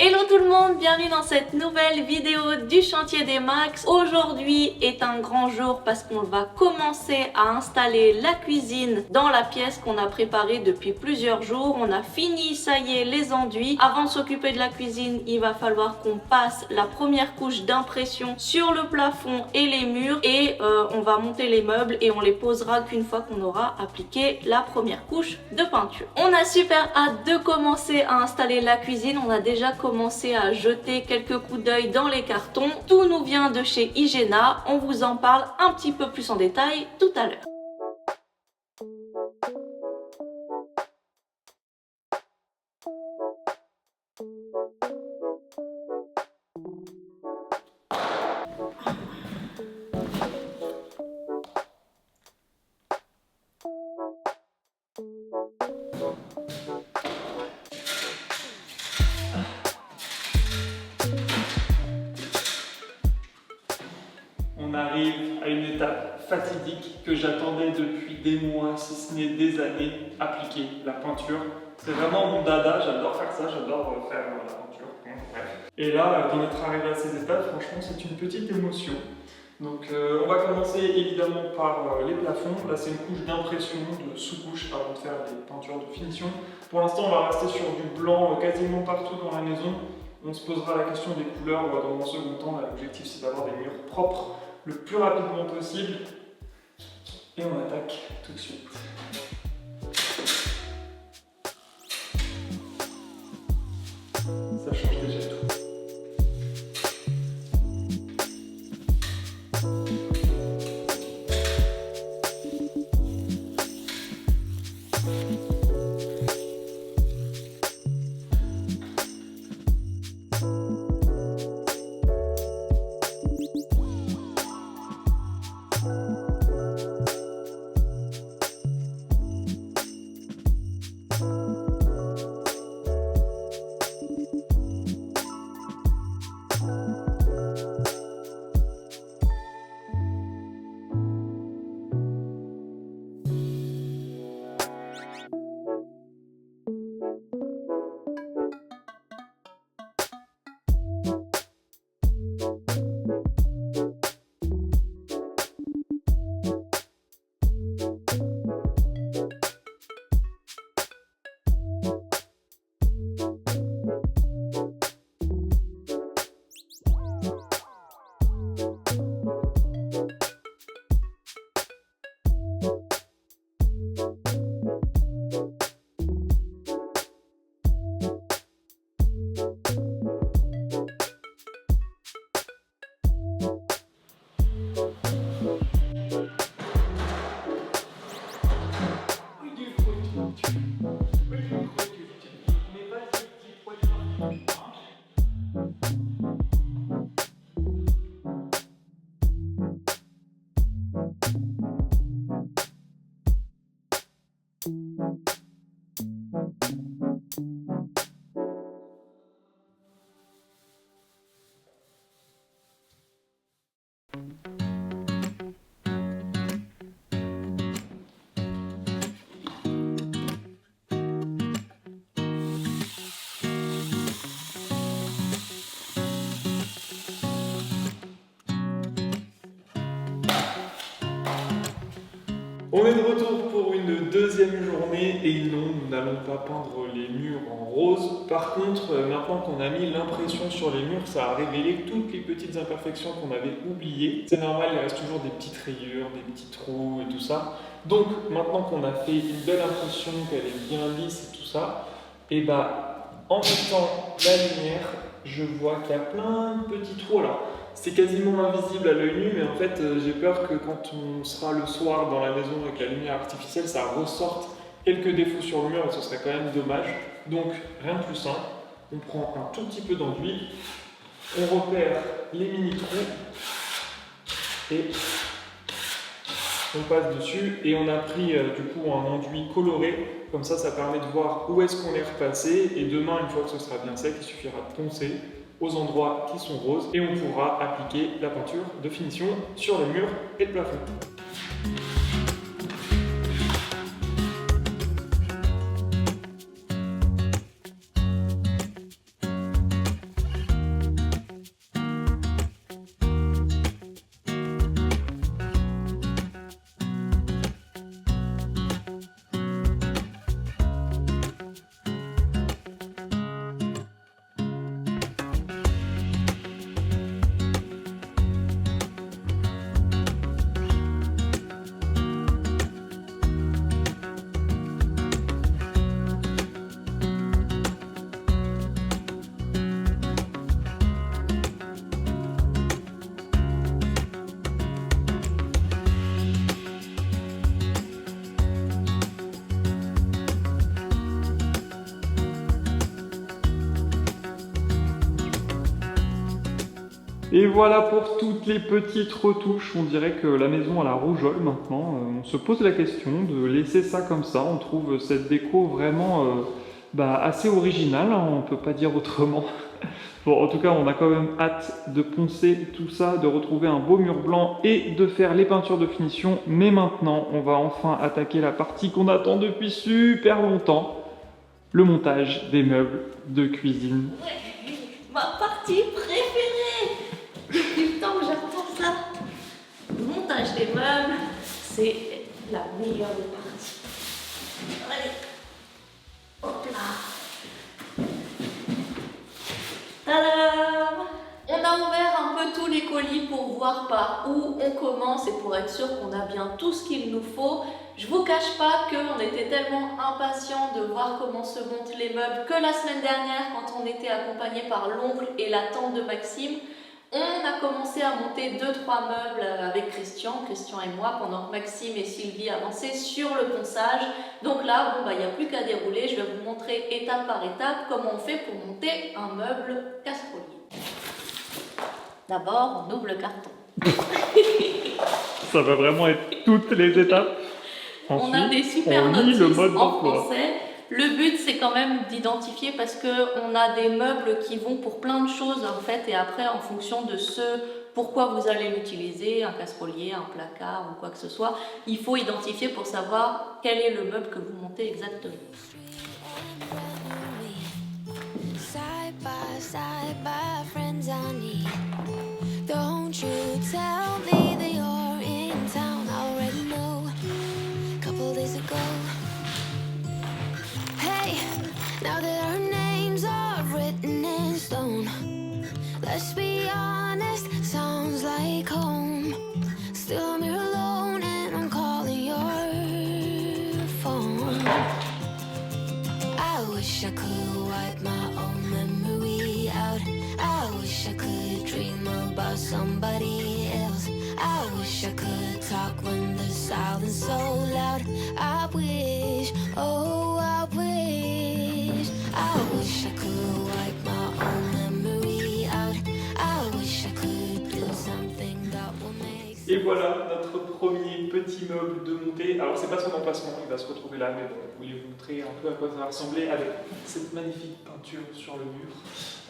Hello tout le monde, bienvenue dans cette nouvelle vidéo du chantier des Max. Aujourd'hui est un grand jour parce qu'on va commencer à installer la cuisine dans la pièce qu'on a préparée depuis plusieurs jours. On a fini, ça y est, les enduits. Avant de s'occuper de la cuisine, il va falloir qu'on passe la première couche d'impression sur le plafond et les murs et on va monter les meubles et on les posera qu'une fois qu'on aura appliqué la première couche de peinture. On a super hâte de commencer à installer la cuisine. On a déjà commencé à jeter quelques coups d'œil dans les cartons. Tout nous vient de chez Igena. On vous en parle un petit peu plus en détail tout à l'heure. On arrive à une étape fatidique que j'attendais depuis des mois, si ce n'est des années, appliquer la peinture. C'est vraiment mon dada, j'adore faire ça, j'adore faire la peinture. Bref. Et là, d'en être arrivé à ces étapes, franchement, c'est une petite émotion. Donc on va commencer évidemment par les plafonds. Là, c'est une couche d'impression, de sous-couche avant de faire des peintures de finition. Pour l'instant, on va rester sur du blanc quasiment partout dans la maison. On se posera la question des couleurs dans un second temps. L'objectif, c'est d'avoir des murs propres le plus rapidement possible. Et on attaque tout de suite. Ça change déjà tout. On est de retour pour une deuxième journée et non, nous n'allons pas peindre les murs en rose. Par contre, maintenant qu'on a mis l'impression sur les murs, ça a révélé toutes les petites imperfections qu'on avait oubliées. C'est normal, il reste toujours des petites rayures, des petits trous et tout ça. Donc maintenant qu'on a fait une belle impression, qu'elle est bien lisse et tout ça, et bah en mettant la lumière, je vois qu'il y a plein de petits trous là. C'est quasiment invisible à l'œil nu, mais en fait j'ai peur que quand on sera le soir dans la maison avec la lumière artificielle, ça ressorte quelques défauts sur le mur et ce serait quand même dommage. Donc rien de plus simple, on prend un tout petit peu d'enduit, on repère les mini trous et on passe dessus et on a pris du coup un enduit coloré, comme ça permet de voir où est-ce qu'on est repassé et demain une fois que ce sera bien sec, il suffira de poncer aux endroits qui sont roses et on pourra appliquer la peinture de finition sur le mur et le plafond. Et voilà pour toutes les petites retouches. On dirait que la maison a la rougeole maintenant. On se pose la question de laisser ça comme ça. On trouve cette déco vraiment assez originale, hein, on peut pas dire autrement. Bon, en tout cas, on a quand même hâte de poncer tout ça, de retrouver un beau mur blanc et de faire les peintures de finition. Mais maintenant, on va enfin attaquer la partie qu'on attend depuis super longtemps, le montage des meubles de cuisine. Ouais, ma partie préférée. Depuis le temps que j'attends ça. Le montage des meubles, c'est la meilleure partie. Allez, hop là. Tadam! On a ouvert un peu tous les colis pour voir par où on commence et pour être sûr qu'on a bien tout ce qu'il nous faut. Je vous cache pas qu'on était tellement impatients de voir comment se montent les meubles que la semaine dernière, quand on était accompagné par l'oncle et la tante de Maxime, on a commencé à monter 2-3 meubles avec Christian et moi, pendant que Maxime et Sylvie avançaient sur le ponçage. Donc là, il n'y a plus qu'à dérouler. Je vais vous montrer étape par étape comment on fait pour monter un meuble casserolier. D'abord, on ouvre le carton. Ça va vraiment être toutes les étapes. Ensuite, on a des super on lit notices le mode en d'emploi. français. Le but, c'est quand même d'identifier parce qu'on a des meubles qui vont pour plein de choses en fait, et après, en fonction de pourquoi vous allez l'utiliser, un casserolier, un placard ou quoi que ce soit, il faut identifier pour savoir quel est le meuble que vous montez exactement. Side by friends I need. Don't you tell me that you're in town. I already know. Couple days ago. Hey, now that our names are written in stone, let's be honest, sounds like home. Still I'm here alone and I'm calling your phone. I wish I could wipe my own memory out. I wish I could dream about somebody else. I wish I could talk when the silence so loud. I wish, oh I wish I could wipe my own memory out. I wish I could do something that will make sense. Et voilà notre premier petit meuble de montée. Alors c'est pas son emplacement, il va se retrouver là, mais bon, je voulais vous montrer un peu à quoi ça va ressembler avec cette magnifique peinture sur le mur.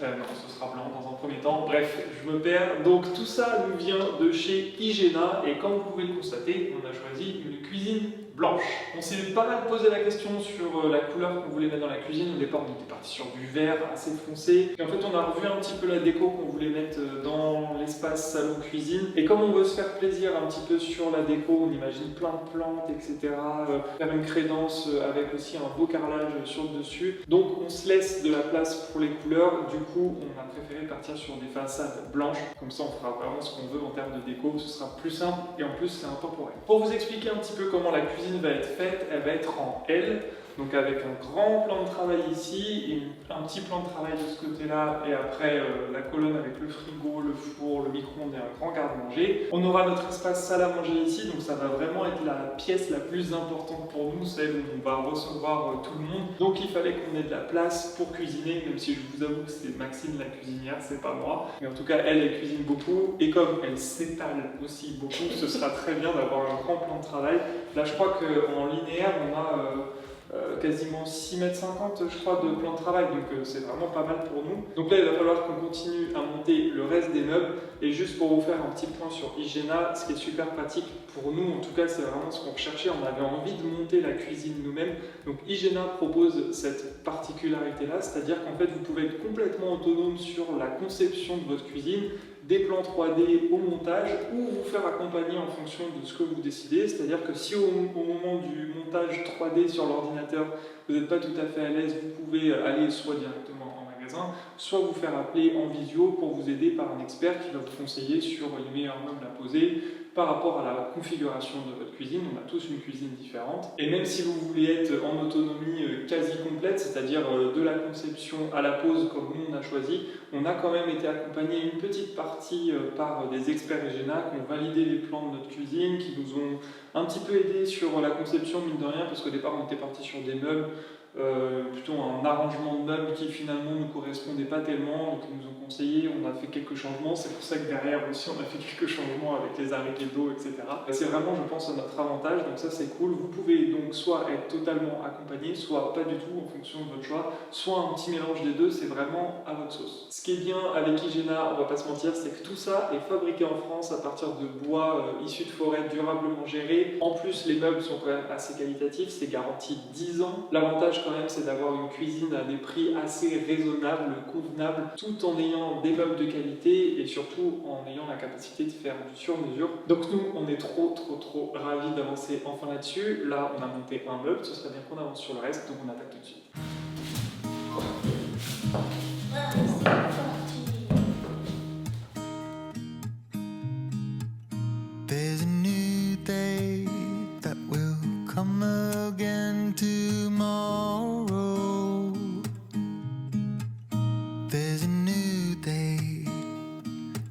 Non, ce sera blanc dans un premier temps. Bref, je me perds. Donc tout ça nous vient de chez Igena et comme vous pouvez le constater, on a choisi une cuisine blanche. On s'est pas mal posé la question sur la couleur qu'on voulait mettre dans la cuisine. Au départ, on était parti sur du vert assez foncé. Et en fait, on a revu un petit peu la déco qu'on voulait mettre dans l'espace salon-cuisine. Et comme on veut se faire plaisir un petit peu sur la déco, on imagine plein de plantes, etc. Faire une crédence avec aussi un beau carrelage sur le dessus. Donc on se laisse de la place pour les couleurs. Du coup, on a préféré partir sur des façades blanches. Comme ça, on fera vraiment ce qu'on veut en termes de déco. Ce sera plus simple et en plus, c'est intemporel. Pour vous expliquer un petit peu comment la cuisine va être faite, elle va être en L. Donc avec un grand plan de travail ici, et un petit plan de travail de ce côté-là, et après la colonne avec le frigo, le four, le micro-ondes et un grand garde-manger. On aura notre espace salle à manger ici, donc ça va vraiment être la pièce la plus importante pour nous, celle où on va recevoir tout le monde. Donc il fallait qu'on ait de la place pour cuisiner, même si je vous avoue que c'est Maxime la cuisinière, c'est pas moi. Mais en tout cas, elle cuisine beaucoup, et comme elle s'étale aussi beaucoup, ce sera très bien d'avoir un grand plan de travail. Là, je crois qu'en linéaire, on a quasiment 6,50 m je crois de plan de travail, donc c'est vraiment pas mal pour nous. Donc là il va falloir qu'on continue à monter le reste des meubles, et juste pour vous faire un petit point sur Igena, ce qui est super pratique pour nous, en tout cas c'est vraiment ce qu'on recherchait, on avait envie de monter la cuisine nous-mêmes. Donc Igena propose cette particularité là, c'est-à-dire qu'en fait vous pouvez être complètement autonome sur la conception de votre cuisine, des plans 3D au montage, ou vous faire accompagner en fonction de ce que vous décidez. C'est-à-dire que si au moment du montage 3D sur l'ordinateur, vous n'êtes pas tout à fait à l'aise, vous pouvez aller soit directement en magasin, soit vous faire appeler en visio pour vous aider par un expert qui va vous conseiller sur les meilleurs meubles à poser par rapport à la configuration de votre cuisine. On a tous une cuisine différente. Et même si vous voulez être en autonomie quasi complète, c'est-à-dire de la conception à la pose comme nous on a choisi, on a quand même été accompagné une petite partie par des experts Igena qui ont validé les plans de notre cuisine, qui nous ont un petit peu aidé sur la conception, mine de rien, parce qu'au départ on était parti sur des meubles plutôt un arrangement de meubles qui finalement ne nous correspondait pas tellement, donc ils nous ont conseillé, on a fait quelques changements, c'est pour ça que derrière aussi on a fait quelques changements avec les arrêtés d'eau, etc. C'est vraiment, je pense, à notre avantage, donc ça c'est cool. Vous pouvez donc soit être totalement accompagné, soit pas du tout en fonction de votre choix, soit un petit mélange des deux, c'est vraiment à votre sauce. Ce qui est bien avec Igena, on va pas se mentir, c'est que tout ça est fabriqué en France à partir de bois issus de forêt durablement gérés. En plus, les meubles sont quand même assez qualitatifs, c'est garanti 10 ans. L'avantage quand même, c'est d'avoir une cuisine à des prix assez raisonnables, convenables, tout en ayant des meubles de qualité et surtout en ayant la capacité de faire du sur-mesure. Donc nous, on est trop ravis d'avancer enfin là-dessus. Là, on a monté un meuble, ce serait bien qu'on avance sur le reste, donc on attaque tout de suite. There's a new day that will come again tomorrow. There's a new day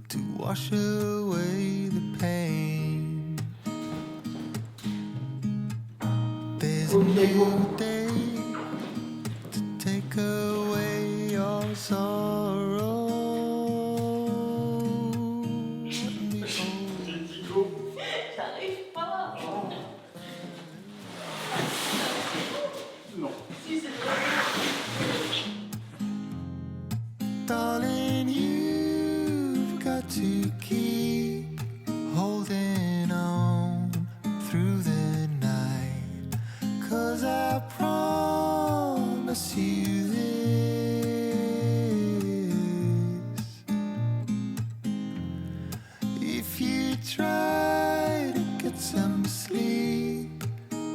to wash away the pain. There's a new day to take away your sorrow. J'arrive pas. Non. Si, c'est Darling, you've got to keep holding on through the night, 'cause I promise you this: if you try to get some sleep,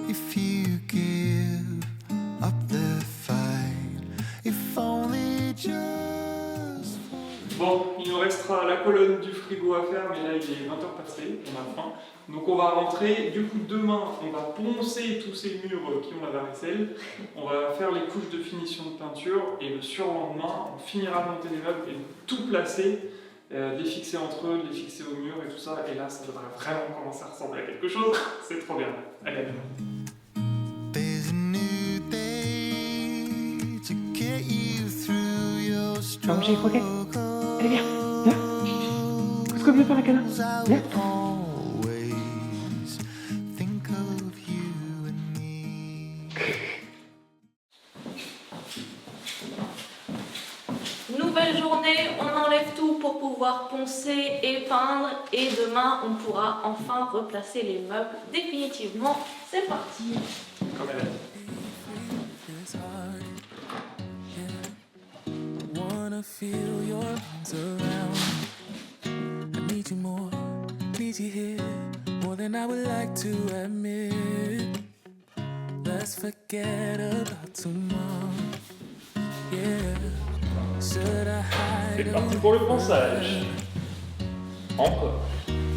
if you give up the fight, if only just Bon, il nous restera la colonne du frigo à faire, mais là il est 20h passé, on a faim. Donc on va rentrer, du coup demain on va poncer tous ces murs qui ont la varicelle, on va faire les couches de finition de peinture et le surlendemain on finira de monter les meubles et de tout placer, les fixer entre eux, les fixer au mur et tout ça, et là ça devrait vraiment commencer à ressembler à quelque chose, c'est trop bien. Allez, à demain. there's a new day to get you through your Vamos, j'ai croqué. Allez, viens, viens. Qu'est-ce que veut faire la canne? Viens. always think of you and me. Nouvelle journée, on enlève tout pour pouvoir poncer et peindre et demain on pourra enfin replacer les meubles définitivement. C'est parti. Comme elle a dit. It's hard, yeah. Wanna feel your arms around. I need you more, need you here, more than I would like to admit. Let's forget about tomorrow, yeah. Should I C'est hide parti pour le ponçage. Encore.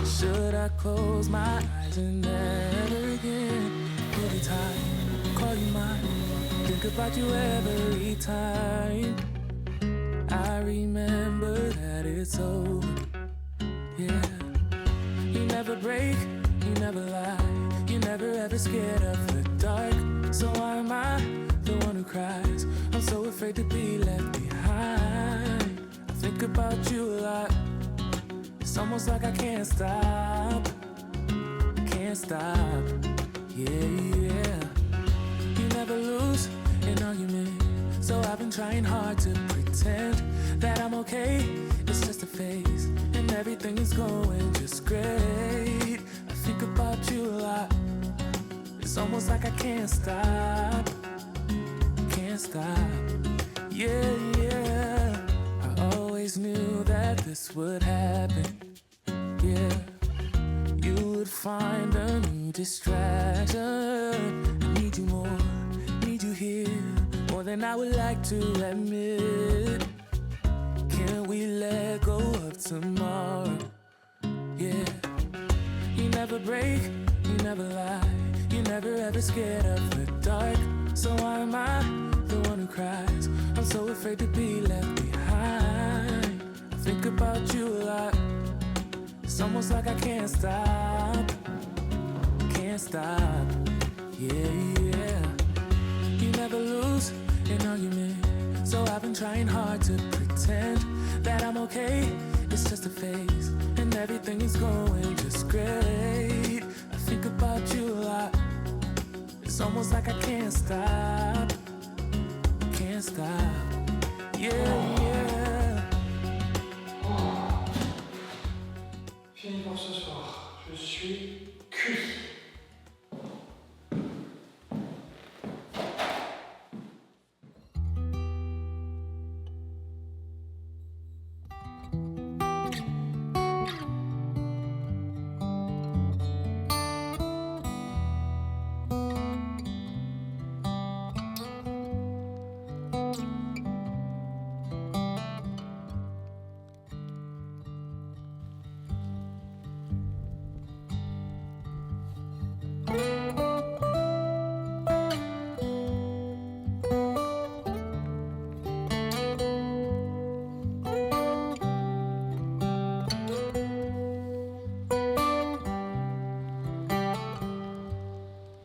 Should I close my eyes and never again? Every time, call you mine, think about you every time. I remember that it's over, yeah. You never break, you never lie, you never ever scared of the dark. So why am I the one who cries? I'm so afraid to be left behind. I think about you a lot. It's almost like I can't stop, yeah. You never lose an argument, so I've been trying hard to pretend that I'm okay. It's just a phase, and everything is going just great. I think about you a lot. It's almost like I can't stop, yeah. I always knew that this would happen, yeah. You would find a new distraction. I need you more, need you here, more than I would like to admit. Can we let go of tomorrow, yeah. You never break, you never lie, you never ever scared of the dark. So why am I the one who cries? I'm so afraid to be left behind. I think about you a lot. It's almost like I can't stop, yeah. You never lose an argument. So I've been trying hard to pretend that I'm okay. It's just a phase, and everything is going just great. I think about you a lot. It's almost like I can't stop. Can't stop. Yeah, yeah. Fini pour ce soir. Je suis cuit.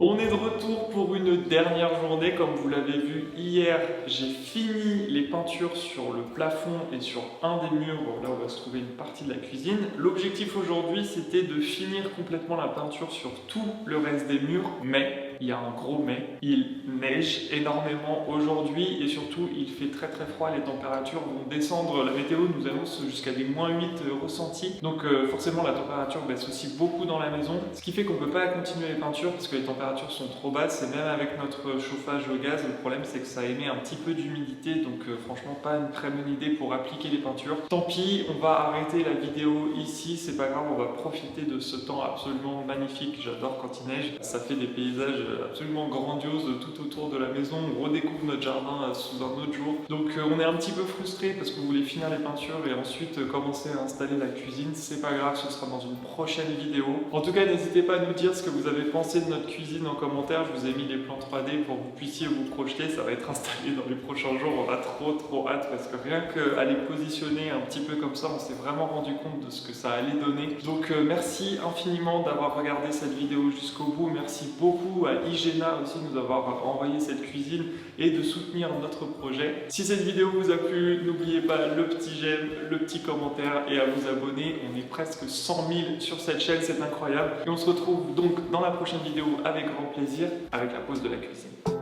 On est de retour pour une dernière journée. Comme vous l'avez vu hier, j'ai fini les peintures sur le plafond et sur un des murs. Là où va se trouver une partie de la cuisine. L'objectif aujourd'hui, c'était de finir complètement la peinture sur tout le reste des murs. Mais, il y a un gros mais, il neige énormément aujourd'hui et surtout il fait très très froid, les températures vont descendre. La météo nous annonce jusqu'à des -8 ressentis. Donc forcément la température baisse aussi beaucoup dans la maison. Ce qui fait qu'on ne peut pas continuer les peintures parce que les températures sont trop basses, et même avec notre chauffage au gaz, le problème c'est que ça émet un petit peu d'humidité, donc franchement pas une très bonne idée pour appliquer les peintures. Tant pis, on va arrêter la vidéo ici, c'est pas grave, on va profiter de ce temps absolument magnifique. J'adore quand il neige, ça fait des paysages absolument grandioses tout autour de la maison. On redécouvre notre jardin sous un autre jour. Donc on est un petit peu frustré parce qu'on voulait finir les peintures et ensuite commencer à installer la cuisine. C'est pas grave, ce sera dans une prochaine vidéo. En tout cas, n'hésitez pas à nous dire ce que vous avez pensé de notre cuisine en commentaire. Je vous ai mis les plans 3D pour que vous puissiez vous projeter. Ça va être installé dans les prochains jours. On a trop hâte parce que rien qu'à les positionner un petit peu comme ça, on s'est vraiment rendu compte de ce que ça allait donner. Donc merci infiniment d'avoir regardé cette vidéo jusqu'au bout. Merci beaucoup à Igena aussi de nous avoir envoyé cette cuisine et de soutenir notre projet. Si cette vidéo vous a plu, n'oubliez pas le petit j'aime, le petit commentaire et à vous abonner. On est presque 100 000 sur cette chaîne, c'est incroyable. Et on se retrouve donc dans la prochaine vidéo avec grand plaisir, avec la pause de la cuisine.